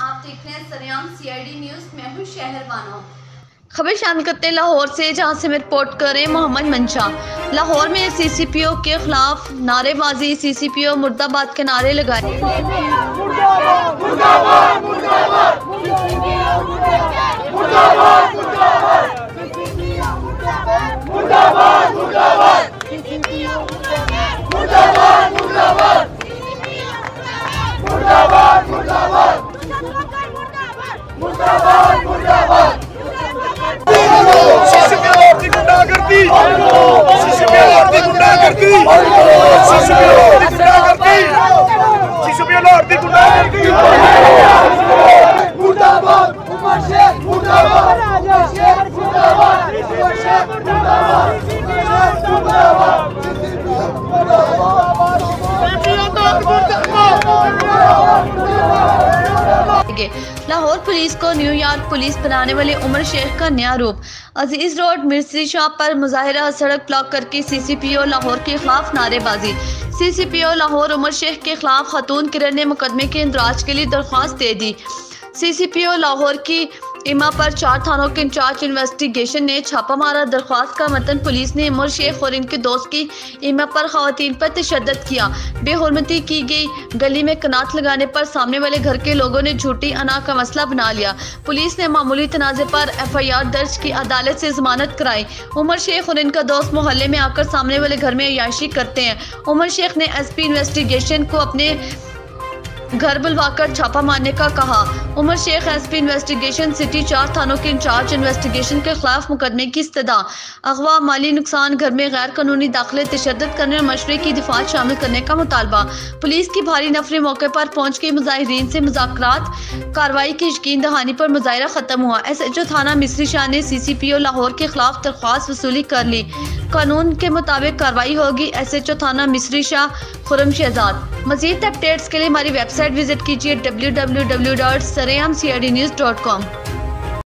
आप देख रहे हैं सरेआम CID न्यूज़। मैं हूँ शहर बानो। खबर शामिल करते हैं लाहौर से, जहां से मैं रिपोर्ट कर रहे हैं मोहम्मद मंशा। लाहौर में CCPO के खिलाफ नारेबाजी, CCPO मुर्दाबाद के नारे लगाए। लाहौर पुलिस को न्यूयॉर्क पुलिस बनाने वाले उमर शेख का नया रूप। अजीज रोड मिर्ची शाह पर मुजाहिरा, सड़क ब्लॉक करके CCPO लाहौर के खिलाफ नारेबाजी। CCPO लाहौर उमर शेख के खिलाफ खातून किरण ने मुकदमे के इंदराज के लिए दरख्वास्त दे दी। CCPO लाहौर की इमा पर 4 थानों के इंचार्ज इन्वेस्टिगेशन ने छापा मारा। दरख्वास्त का मतन पुलिस ने उमर शेख और इनके दोस्त की इमा पर खवातीन पर तशद्दुद किया, बेहुरमती की गई, गली में कनात लगाने पर सामने वाले घर के लोगों ने झूठी अना का मसला बना लिया। पुलिस ने मामूली तनाज़े पर FIR दर्ज की, अदालत से जमानत कराई। उमर शेख और इनका दोस्त मोहल्ले में आकर सामने वाले घर में अय्याशी करते हैं। उमर शेख ने SP इन्वेस्टिगेशन को अपने घर बुलवाकर छापा मारने का कहा। Umar Shaikh SP investigation city 4 थानों के इंचार्ज इन्वेस्टिगेशन के खिलाफ मुकदमे की इस्तदा, अगवा, माली नुकसान, घर में गैर कानूनी दाखिले, तशद्दुद करने और मशवरे की दिफात शामिल करने का मुतालबा। पुलिस की भारी नफरी मौके पर पहुंच गई। मुजाहिरीन से मुज़ाकरात, कार्रवाई की यकीन दहानी पर मुजाहिरा खत्म हुआ। SHO थाना मिस्री शाह ने CCPO लाहौर के खिलाफ दरख्वास्त वसूली कर ली। कानून के मुताबिक कार्रवाई होगी। SHO थाना मिस्री शाह खुरम शहजाद। मज़ीद अपडेट्स के लिए हमारी वेबसाइट विजिट कीजिए www.sareamcidnews.com।